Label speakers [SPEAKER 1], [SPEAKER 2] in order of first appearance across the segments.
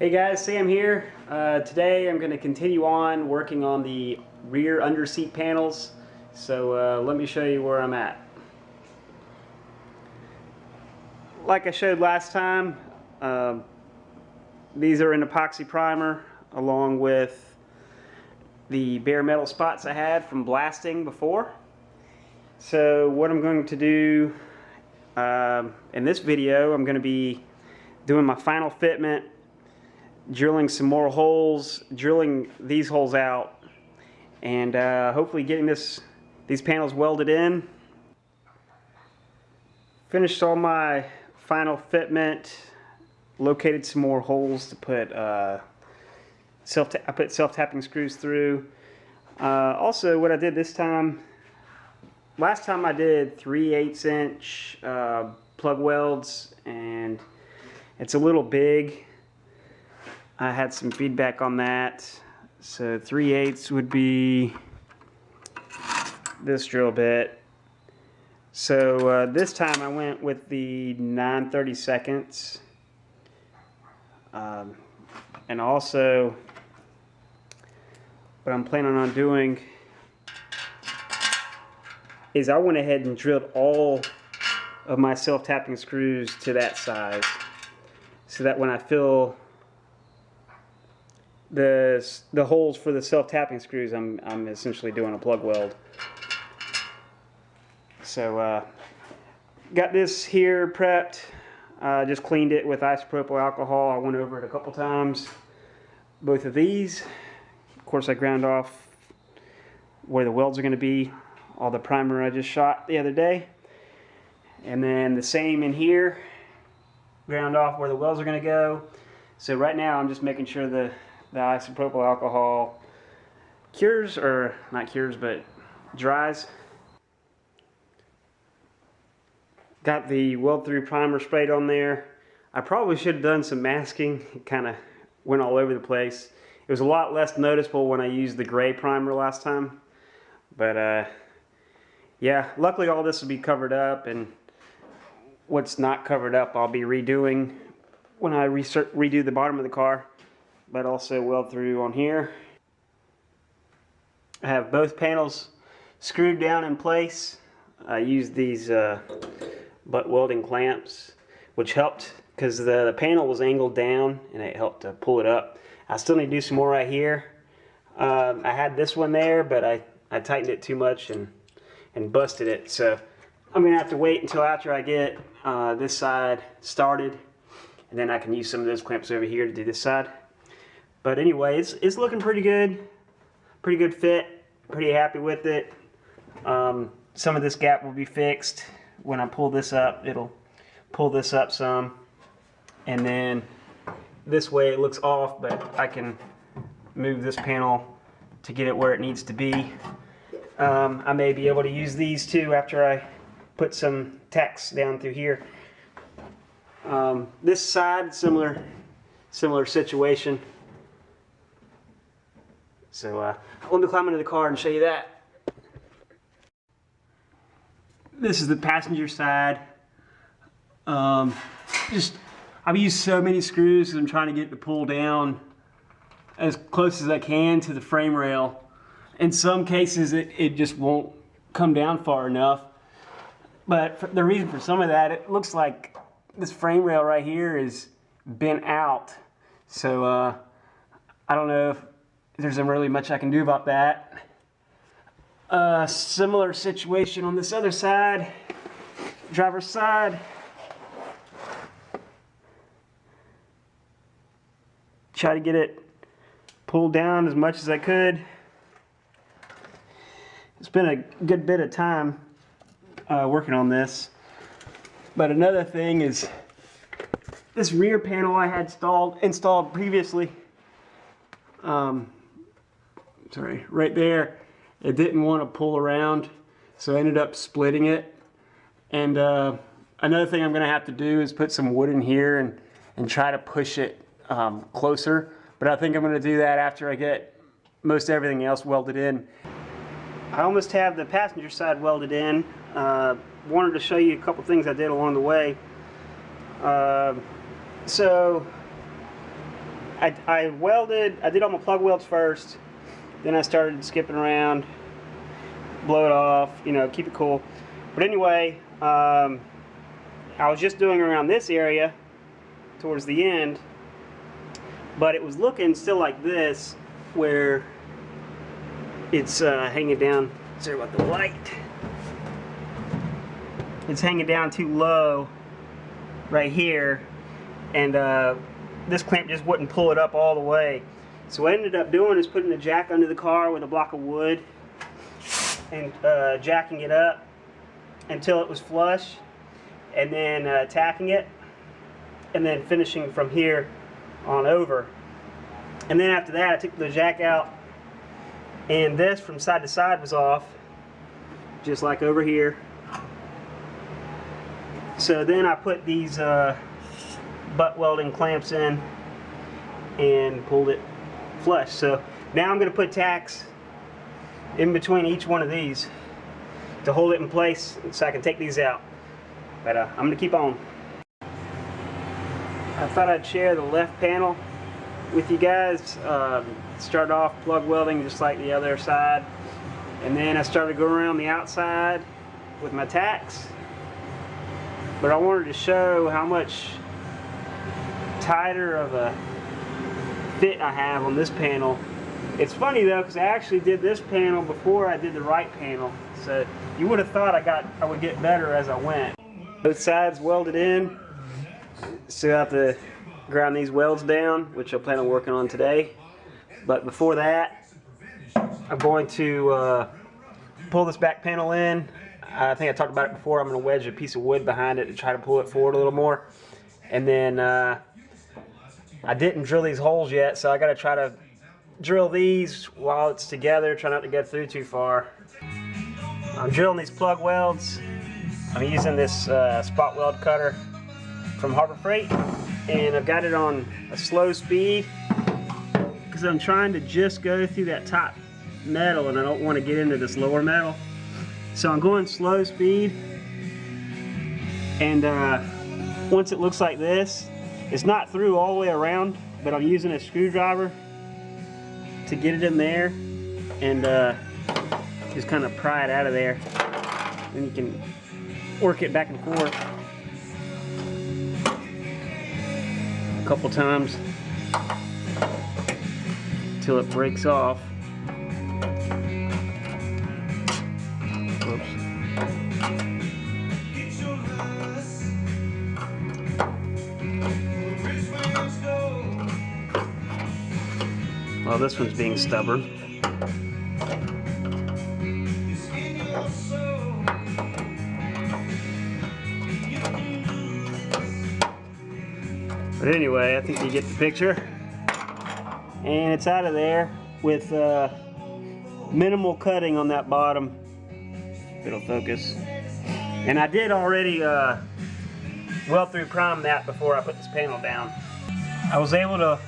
[SPEAKER 1] Hey guys, Sam here. Today I'm going to continue on working on the rear under seat panels. So let me show you where I'm at. Like I showed last time, these are an epoxy primer along with the bare metal spots I had from blasting before. So what I'm going to do in this video, I'm going to be doing my final fitment, drilling some more holes, drilling these holes out, and hopefully getting these panels welded in. Finished all my final fitment, located some more holes to put I put self-tapping screws through. Also, what I did this time, last time I did 3/8 inch plug welds, and it's a little big. I had some feedback on that. So 3/8 would be this drill bit. So this time I went with the 9/32. And also what I'm planning on doing is I went ahead and drilled all of my self-tapping screws to that size, so that when I fill the holes for the self-tapping screws, I'm essentially doing a plug weld. So got this here prepped. Just cleaned it with isopropyl alcohol. I went over it a couple times. Both of these, of course, I ground off where the welds are going to be, all the primer I just shot the other day, and then the same in here, ground off where the welds are going to go. So right now I'm just making sure the isopropyl alcohol cures, or not cures, but dries. Got the weld through primer sprayed on there. I probably should have done some masking. It kind of went all over the place. It was a lot less noticeable when I used the gray primer last time. But yeah, luckily all this will be covered up, and what's not covered up I'll be redoing when I redo the bottom of the car. But also weld through on here. I have both panels screwed down in place. I used these butt welding clamps, which helped because the panel was angled down, and it helped to pull it up. I still need to do some more right here. I had this one there, but I tightened it too much and busted it. So I'm gonna have to wait until after I get this side started, and then I can use some of those clamps over here to do this side. But anyways, it's looking pretty good fit, pretty happy with it. Some of this gap will be fixed. When I pull this up, it'll pull this up some, and then this way it looks off, but I can move this panel to get it where it needs to be. I may be able to use these too after I put some tacks down through here. This side, similar situation. So let me climb into the car and show you that. This is the passenger side. I've used so many screws because I'm trying to get the pull down as close as I can to the frame rail. In some cases it just won't come down far enough. But the reason for some of that, it looks like this frame rail right here is bent out. So I don't know if there's really much I can do about that. Similar situation on this other side, driver's side. Try to get it pulled down as much as I could. It's been a good bit of time working on this. But another thing is this rear panel I had installed previously. Sorry, right there. It didn't want to pull around, so I ended up splitting it. And another thing I'm going to have to do is put some wood in here and try to push it closer. But I think I'm going to do that after I get most everything else welded in. I almost have the passenger side welded in. Wanted to show you a couple things I did along the way. So I welded, I did all my plug welds first, then I started skipping around, blow it off, you know, keep it cool. But anyway, I was just doing around this area towards the end, but it was looking still like this, where it's hanging down. Sorry about the light. It's hanging down too low right here, and this clamp just wouldn't pull it up all the way. So what I ended up doing is putting the jack under the car with a block of wood and jacking it up until it was flush, and then tacking it, and then finishing from here on over. And then after that I took the jack out, and this from side to side was off, just like over here. So then I put these butt welding clamps in and pulled it flush. So now I'm going to put tacks in between each one of these to hold it in place so I can take these out. But I'm going to keep on. I thought I'd share the left panel with you guys. Start off plug welding just like the other side, and then I started going around the outside with my tacks. But I wanted to show how much tighter of a fit I have on this panel. It's funny though, because I actually did this panel before I did the right panel, so you would have thought I would get better as I went. Both sides welded in. Still have to ground these welds down, which I plan on working on today. But before that, I'm going to pull this back panel in. I think I talked about it before. I'm going to wedge a piece of wood behind it to try to pull it forward a little more. And then I didn't drill these holes yet, so I got to try to drill these while it's together, try not to go through too far. I'm drilling these plug welds. I'm using this spot weld cutter from Harbor Freight, and I've got it on a slow speed because I'm trying to just go through that top metal, and I don't want to get into this lower metal. So I'm going slow speed, and once it looks like this, it's not through all the way around, but I'm using a screwdriver to get it in there and just kind of pry it out of there. Then you can work it back and forth a couple times until it breaks off. Oops. Well, this one's being stubborn. But anyway, I think you get the picture. And it's out of there with minimal cutting on that bottom. If it'll focus. And I did already weld through prime that before I put this panel down. I was able to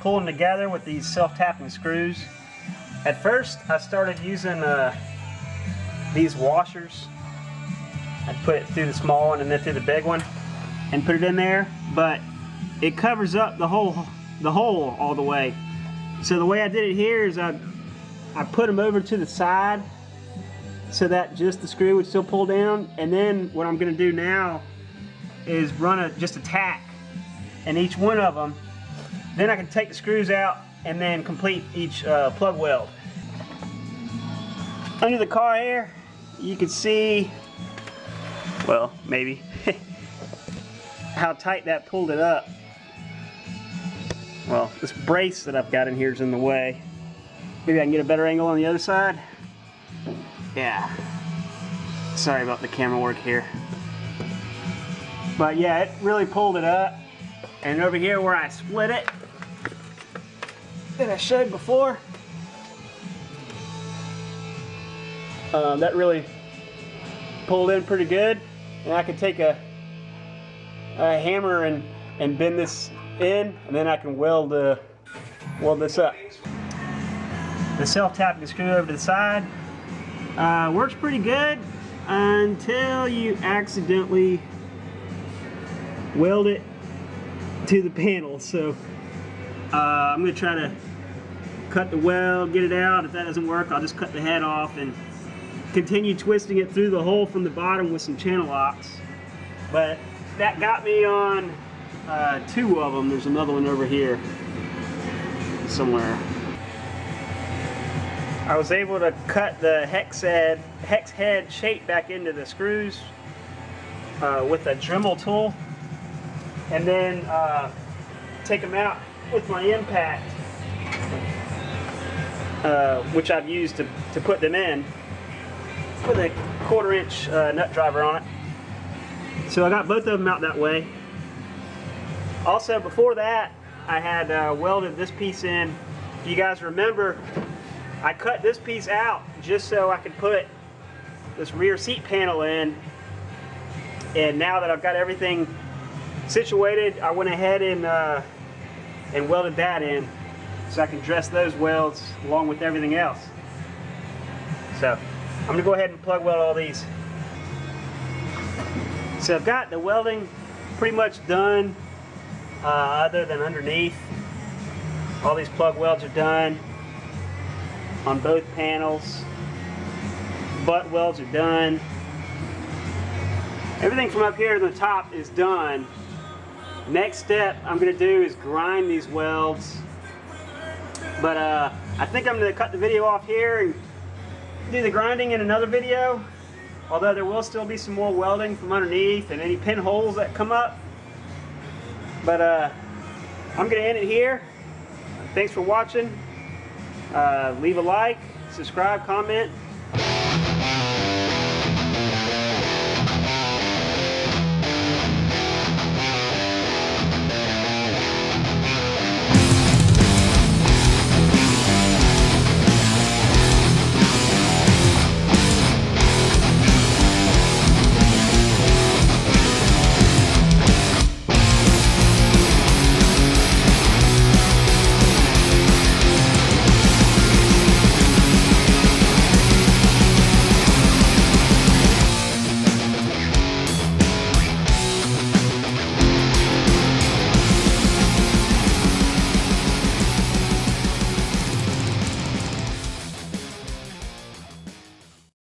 [SPEAKER 1] pull them together with these self-tapping screws. At first I started using these washers. I'd put it through the small one and then through the big one and put it in there, but it covers up the hole all the way. So the way I did it here is I put them over to the side so that just the screw would still pull down, and then what I'm going to do now is run just a tack in each one of them. Then I can take the screws out and then complete each plug weld. Under the car here, you can see, well, maybe, how tight that pulled it up. Well, this brace that I've got in here is in the way. Maybe I can get a better angle on the other side. Yeah. Sorry about the camera work here. But yeah, it really pulled it up. And over here where I split it, that I showed before, that really pulled in pretty good. And I can take a hammer and bend this in, and then I can weld this up. The self-tapping screw over to the side works pretty good until you accidentally weld it to the panel. So I'm going to try to cut the weld, get it out. If that doesn't work, I'll just cut the head off and continue twisting it through the hole from the bottom with some channel locks. But that got me on 2 of them. There's another one over here somewhere. I was able to cut the hex head shape back into the screws with a Dremel tool, and then take them out with my impact, which I've used to put them in, with a 1/4 inch nut driver on it. So I got both of them out that way. Also, before that, I had welded this piece in. If you guys remember, I cut this piece out just so I could put this rear seat panel in. And now that I've got everything situated, I went ahead and welded that in so I can dress those welds along with everything else. So I'm going to go ahead and plug weld all these. So I've got the welding pretty much done, other than underneath. All these plug welds are done on both panels. Butt welds are done. Everything from up here to the top is done. Next step I'm going to do is grind these welds. But I think I'm going to cut the video off here and do the grinding in another video. Although there will still be some more welding from underneath and any pinholes that come up. But I'm going to end it here. Thanks for watching. Leave a like, subscribe, comment.